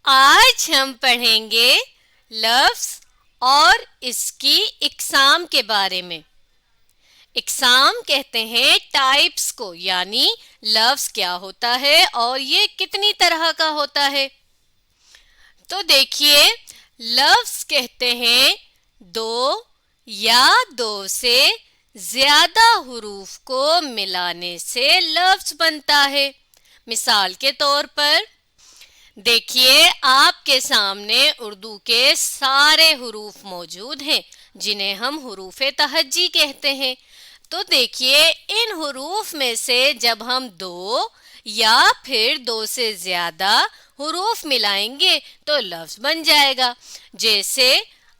آج ہم پڑھیں گے لفظ اور اس کی اقسام کے بارے میں۔ اقسام کہتے ہیں ٹائپس کو، یعنی لفظ کیا ہوتا ہے اور یہ کتنی طرح کا ہوتا ہے۔ تو دیکھیے، لفظ کہتے ہیں دو یا دو سے زیادہ حروف کو ملانے سے لفظ بنتا ہے۔ مثال کے طور پر دیکھیے، آپ کے سامنے اردو کے سارے حروف موجود ہیں جنہیں ہم حروف تہجی کہتے ہیں۔ تو دیکھیے، ان حروف میں سے جب ہم دو یا پھر دو سے زیادہ حروف ملائیں گے تو لفظ بن جائے گا۔ جیسے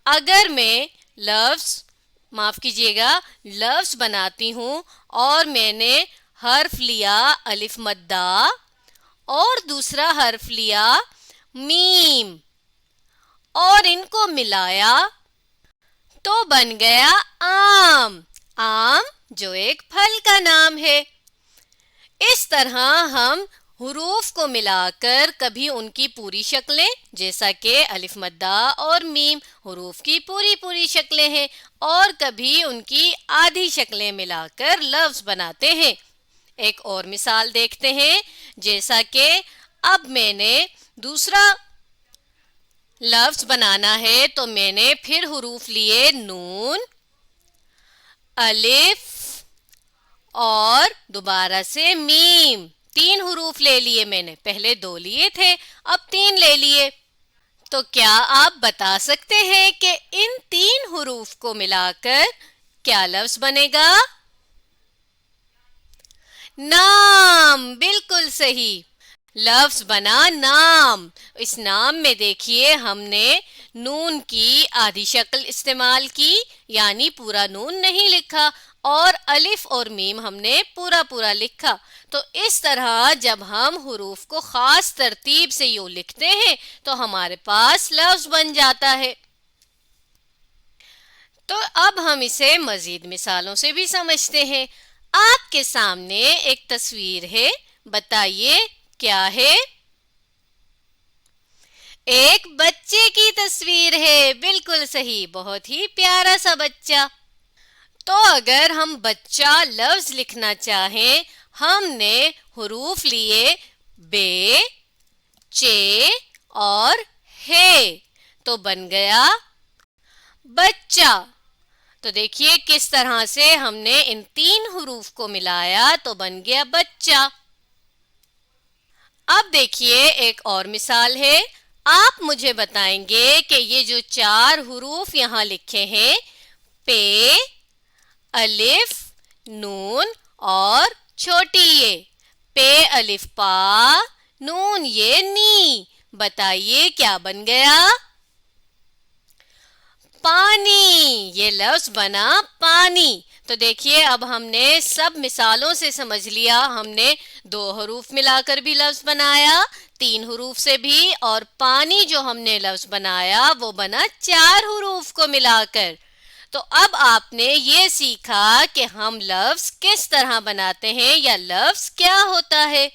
اگر میں لفظ بناتی ہوں اور میں نے حرف لیا الف مدہ اور دوسرا حرف لیا میم اور ان کو ملایا تو بن گیا آم۔ آم جو ایک پھل کا نام ہے۔ اس طرح ہم حروف کو ملا کر کبھی ان کی پوری شکلیں، جیسا کہ الف مدہ اور میم حروف کی پوری شکلیں ہیں، اور کبھی ان کی آدھی شکلیں ملا کر لفظ بناتے ہیں۔ ایک اور مثال دیکھتے ہیں، جیسا کہ اب میں نے دوسرا لفظ بنانا ہے تو میں نے پھر حروف لیے نون، الف اور دوبارہ سے میم۔ تین حروف لے لیے میں نے، پہلے دو لیے تھے اب تین لے لیے۔ تو کیا آپ بتا سکتے ہیں کہ ان تین حروف کو ملا کر کیا لفظ بنے گا؟ نام، بالکل صحیح، لفظ بنا نام۔ اس نام میں دیکھیے ہم نے نون کی آدھی شکل استعمال کی، یعنی پورا نون نہیں لکھا، اور الف اور میم ہم نے پورا لکھا۔ تو اس طرح جب ہم حروف کو خاص ترتیب سے یوں لکھتے ہیں تو ہمارے پاس لفظ بن جاتا ہے۔ تو اب ہم اسے مزید مثالوں سے بھی سمجھتے ہیں۔ آپ کے سامنے ایک تصویر ہے، بتائیے کیا ہے؟ ایک بچے کی تصویر ہے، بالکل صحیح، بہت ہی پیارا سا بچہ۔ تو اگر ہم بچہ لفظ لکھنا چاہیں، ہم نے حروف لیے بے، چے اور ہے، تو بن گیا بچہ۔ تو دیکھیے کس طرح سے ہم نے ان تین حروف کو ملایا تو بن گیا بچہ۔ اب دیکھیے ایک اور مثال ہے۔ آپ مجھے بتائیں گے کہ یہ جو چار حروف یہاں لکھے ہیں، پے، الف، نون اور چھوٹی یہ، پے الف پا، نون یہ نی، بتائیے کیا بن گیا؟ پانی، یہ لفظ بنا پانی۔ تو دیکھیے اب ہم نے سب مثالوں سے سمجھ لیا، ہم نے دو حروف ملا کر بھی لفظ بنایا، تین حروف سے بھی، اور پانی جو ہم نے لفظ بنایا وہ بنا چار حروف کو ملا کر۔ تو اب آپ نے یہ سیکھا کہ ہم لفظ کس طرح بناتے ہیں یا لفظ کیا ہوتا ہے۔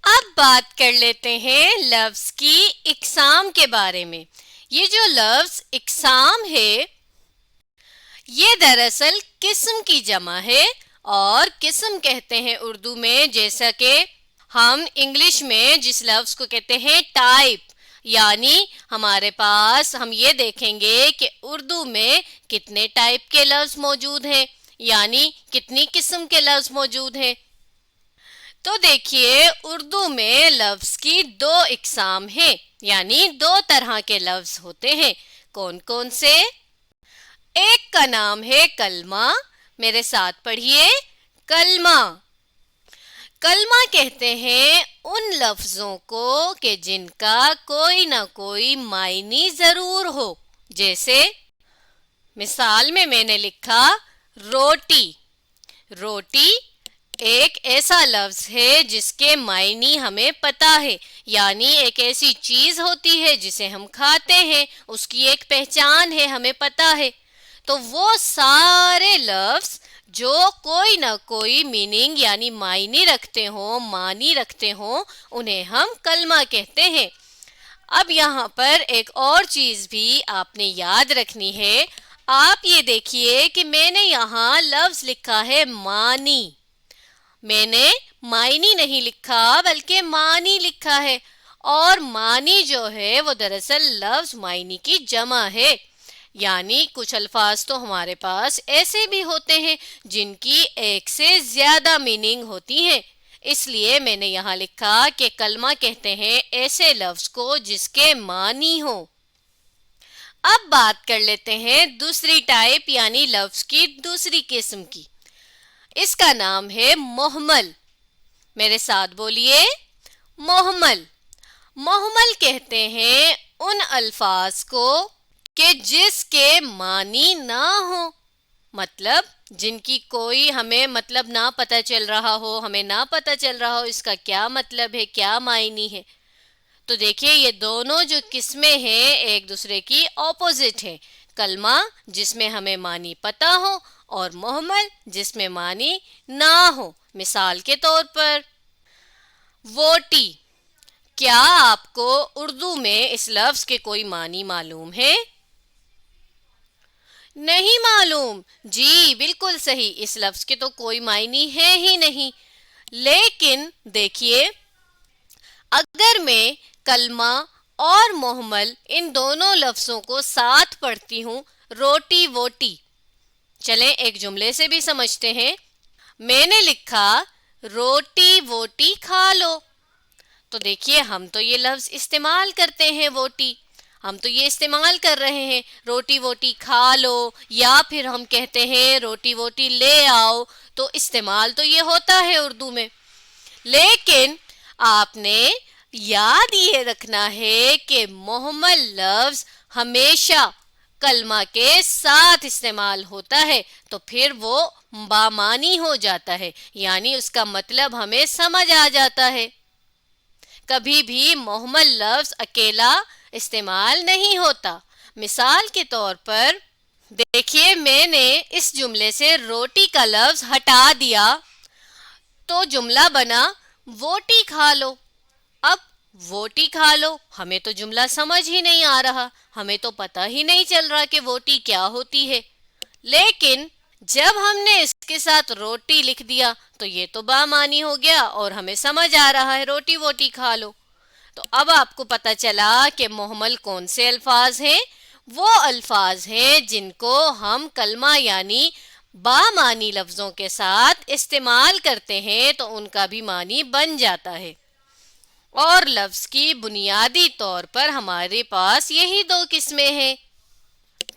اب بات کر لیتے ہیں لفظ کی اقسام کے بارے میں۔ یہ جو لفظ اقسام ہے یہ دراصل قسم کی جمع ہے، اور قسم کہتے ہیں اردو میں، جیسا کہ ہم انگلش میں جس لفظ کو کہتے ہیں ٹائپ، یعنی ہمارے پاس ہم یہ دیکھیں گے کہ اردو میں کتنے ٹائپ کے لفظ موجود ہیں، یعنی کتنی قسم کے لفظ موجود ہیں۔ تو دیکھیے اردو میں لفظ کی دو اقسام ہیں، یعنی دو طرح کے لفظ ہوتے ہیں۔ کون کون سے؟ ایک کا نام ہے کلمہ، میرے ساتھ پڑھیے، کلمہ۔ کلمہ کہتے ہیں ان لفظوں کو کہ جن کا کوئی نہ کوئی معنی ضرور ہو۔ جیسے مثال میں نے لکھا روٹی۔ روٹی ایک ایسا لفظ ہے جس کے معنی ہمیں پتہ ہے، یعنی ایک ایسی چیز ہوتی ہے جسے ہم کھاتے ہیں، اس کی ایک پہچان ہے، ہمیں پتہ ہے۔ تو وہ سارے لفظ جو کوئی نہ کوئی میننگ یعنی معنی رکھتے ہوں، معنی رکھتے ہوں، انہیں ہم کلمہ کہتے ہیں۔ اب یہاں پر ایک اور چیز بھی آپ نے یاد رکھنی ہے۔ آپ یہ دیکھیے کہ میں نے یہاں لفظ لکھا ہے معنی، میں نے معنی نہیں لکھا بلکہ معنی لکھا ہے، اور معنی جو ہے وہ دراصل لفظ معنی کی جمع ہے۔ یعنی کچھ الفاظ تو ہمارے پاس ایسے بھی ہوتے ہیں جن کی ایک سے زیادہ میننگ ہوتی ہیں، اس لیے میں نے یہاں لکھا کہ کلمہ کہتے ہیں ایسے لفظ کو جس کے معنی ہوں۔ اب بات کر لیتے ہیں دوسری ٹائپ یعنی لفظ کی دوسری قسم کی۔ اس کا نام ہے مہمل۔ میرے ساتھ بولیے، مہمل۔ مہمل کہتے ہیں ان الفاظ کو کہ جس کے معنی نہ ہو، مطلب جن کی کوئی ہمیں مطلب نہ پتہ چل رہا ہو، ہمیں نہ پتہ چل رہا ہو اس کا کیا مطلب ہے، کیا معنی ہے۔ تو دیکھیے یہ دونوں جو قسمیں ہیں ایک دوسرے کی اپوزٹ ہیں، کلمہ جس میں ہمیں معنی پتہ ہو اور مہمل جس میں معنی نہ ہو۔ مثال کے طور پر ووٹی، کیا آپ کو اردو میں اس لفظ کے کوئی معنی معلوم ہے؟ نہیں معلوم؟ جی بالکل صحیح، اس لفظ کے تو کوئی معنی ہے ہی نہیں۔ لیکن دیکھیے اگر میں کلمہ اور مہمل ان دونوں لفظوں کو ساتھ پڑھتی ہوں، روٹی ووٹی، چلیں ایک جملے سے بھی سمجھتے ہیں۔ میں نے لکھا روٹی ووٹی کھا لو، تو دیکھیے ہم تو یہ لفظ استعمال کرتے ہیں ووٹی، ہم تو یہ استعمال کر رہے ہیں روٹی ووٹی کھا لو، یا پھر ہم کہتے ہیں روٹی ووٹی لے آؤ، تو استعمال تو یہ ہوتا ہے اردو میں۔ لیکن آپ نے یاد یہ رکھنا ہے کہ مہمل لفظ ہمیشہ کلمہ کے ساتھ استعمال ہوتا ہے، تو پھر وہ بامعنی ہو جاتا ہے، یعنی اس کا مطلب ہمیں سمجھ آ جاتا ہے۔ کبھی بھی مہمل لفظ اکیلا استعمال نہیں ہوتا۔ مثال کے طور پر دیکھیے میں نے اس جملے سے روٹی کا لفظ ہٹا دیا تو جملہ بنا ووٹی کھا لو۔ اب ووٹی کھا لو، ہمیں تو جملہ سمجھ ہی نہیں آ رہا، ہمیں تو پتہ ہی نہیں چل رہا کہ ووٹی کیا ہوتی ہے۔ لیکن جب ہم نے اس کے ساتھ روٹی لکھ دیا تو یہ تو بامعنی ہو گیا اور ہمیں سمجھ آ رہا ہے روٹی ووٹی کھا لو۔ تو اب آپ کو پتہ چلا کہ مہمل کون سے الفاظ ہیں؟ وہ الفاظ ہیں جن کو ہم کلمہ یعنی بامعنی لفظوں کے ساتھ استعمال کرتے ہیں تو ان کا بھی معنی بن جاتا ہے۔ اور لفظ کی بنیادی طور پر ہمارے پاس یہی دو قسمیں ہیں۔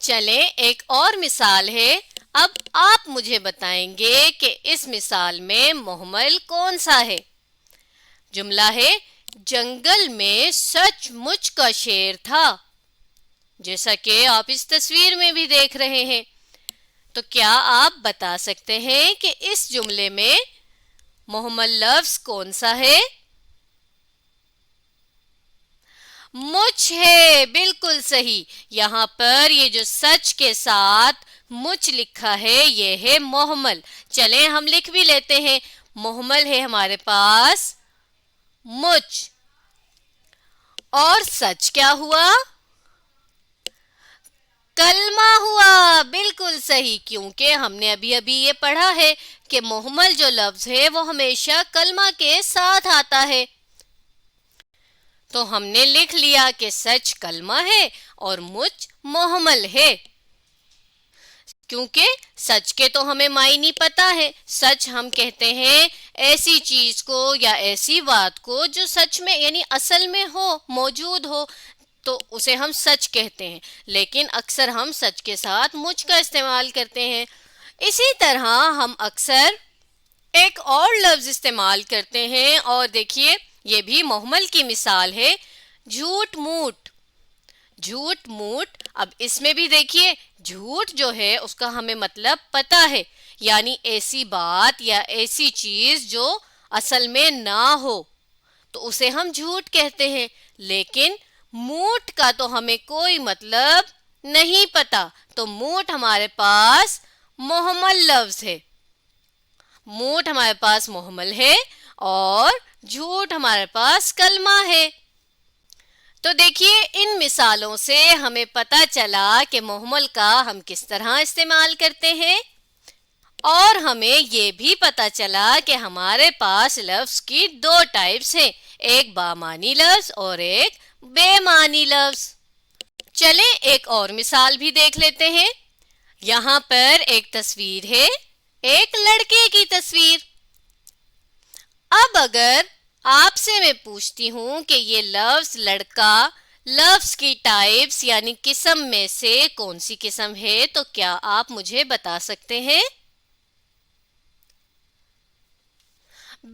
چلیں ایک اور مثال ہے، اب آپ مجھے بتائیں گے کہ اس مثال میں مہمل کون سا ہے۔ جملہ ہے جنگل میں سچ مچ کا شیر تھا، جیسا کہ آپ اس تصویر میں بھی دیکھ رہے ہیں۔ تو کیا آپ بتا سکتے ہیں کہ اس جملے میں مہمل لفظ کون سا ہے؟ مچ ہے، بالکل صحیح۔ یہاں پر یہ جو سچ کے ساتھ مچ لکھا ہے یہ ہے مہمل۔ چلیں ہم لکھ بھی لیتے ہیں، مہمل ہے ہمارے پاس مچ، اور سچ کیا ہوا؟ کلمہ ہوا، بالکل صحیح، کیونکہ ہم نے ابھی یہ پڑھا ہے کہ مہمل جو لفظ ہے وہ ہمیشہ کلمہ کے ساتھ آتا ہے۔ تو ہم نے لکھ لیا کہ سچ کلمہ ہے اور مچ مہمل ہے، کیونکہ سچ کے تو ہمیں معنی پتہ ہے۔ سچ ہم کہتے ہیں ایسی چیز کو یا ایسی بات کو جو سچ میں یعنی اصل میں ہو، موجود ہو، تو اسے ہم سچ کہتے ہیں، لیکن اکثر ہم سچ کے ساتھ مجھ کا استعمال کرتے ہیں۔ اسی طرح ہم اکثر ایک اور لفظ استعمال کرتے ہیں، اور دیکھیے یہ بھی مہمل کی مثال ہے، جھوٹ موٹ۔ جھوٹ موٹ، اب اس میں بھی دیکھیے جھوٹ جو ہے اس کا ہمیں مطلب پتہ ہے، یعنی ایسی بات یا ایسی چیز جو اصل میں نہ ہو تو اسے ہم جھوٹ کہتے ہیں۔ لیکن موٹ کا تو ہمیں کوئی مطلب نہیں پتا، تو موٹ ہمارے پاس مہمل لفظ ہے۔ موٹ ہمارے پاس محمل ہے اور جھوٹ ہمارے پاس کلمہ ہے۔ تو دیکھیے ان مثالوں سے ہمیں پتہ چلا کہ محمل کا ہم کس طرح استعمال کرتے ہیں، اور ہمیں یہ بھی پتہ چلا کہ ہمارے پاس لفظ کی دو ٹائپس ہیں، ایک بامعنی لفظ اور ایک بے معنی لفظ۔ چلیں ایک اور مثال بھی دیکھ لیتے ہیں۔ یہاں پر ایک تصویر ہے، ایک لڑکے کی تصویر۔ اب اگر آپ سے میں پوچھتی ہوں کہ یہ لفظ لڑکا لفظ کی ٹائپس یعنی قسم میں سے کون سی قسم ہے، تو کیا آپ مجھے بتا سکتے ہیں؟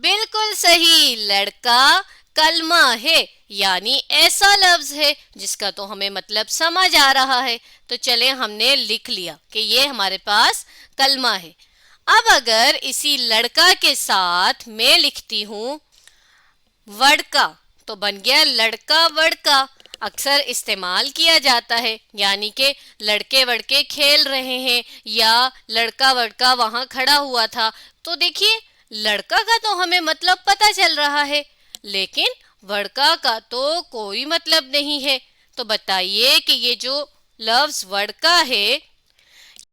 بالکل صحیح، لڑکا کلمہ ہے، یعنی ایسا لفظ ہے جس کا تو ہمیں مطلب سمجھ آ رہا ہے۔ تو چلیں ہم نے لکھ لیا کہ یہ ہمارے پاس کلمہ ہے۔ اب اگر اسی لڑکا کے ساتھ میں لکھتی ہوں وڑکا، تو بن گیا لڑکا وڑکا۔ اکثر استعمال کیا جاتا ہے، یعنی کہ لڑکے وڑکے کھیل رہے ہیں یا لڑکا وڑکا وہاں کھڑا ہوا تھا۔ تو دیکھیے لڑکا کا تو ہمیں مطلب پتہ چل رہا ہے، لیکن وڑکا کا تو کوئی مطلب نہیں ہے۔ تو بتائیے کہ یہ جو لفظ وڑکا ہے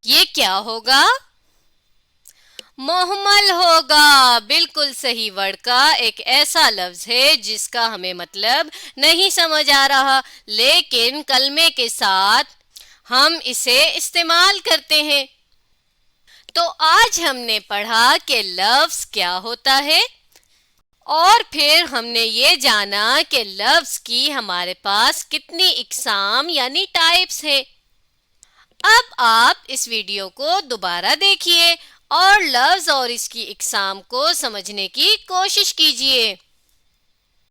یہ کیا ہوگا؟ محمل ہوگا۔ بالکل صحیح، وڑکا ایک ایسا لفظ ہے جس کا ہمیں مطلب نہیں سمجھ آ رہا، لیکن کلمے کے ساتھ ہم اسے استعمال کرتے ہیں۔ تو آج ہم نے پڑھا کہ لفظ کیا ہوتا ہے، اور پھر ہم نے یہ جانا کہ لفظ کی ہمارے پاس کتنی اقسام یعنی ٹائپس ہیں۔ اب آپ اس ویڈیو کو دوبارہ دیکھیے اور لفظ اور اس کی اقسام کو سمجھنے کی کوشش کیجیے۔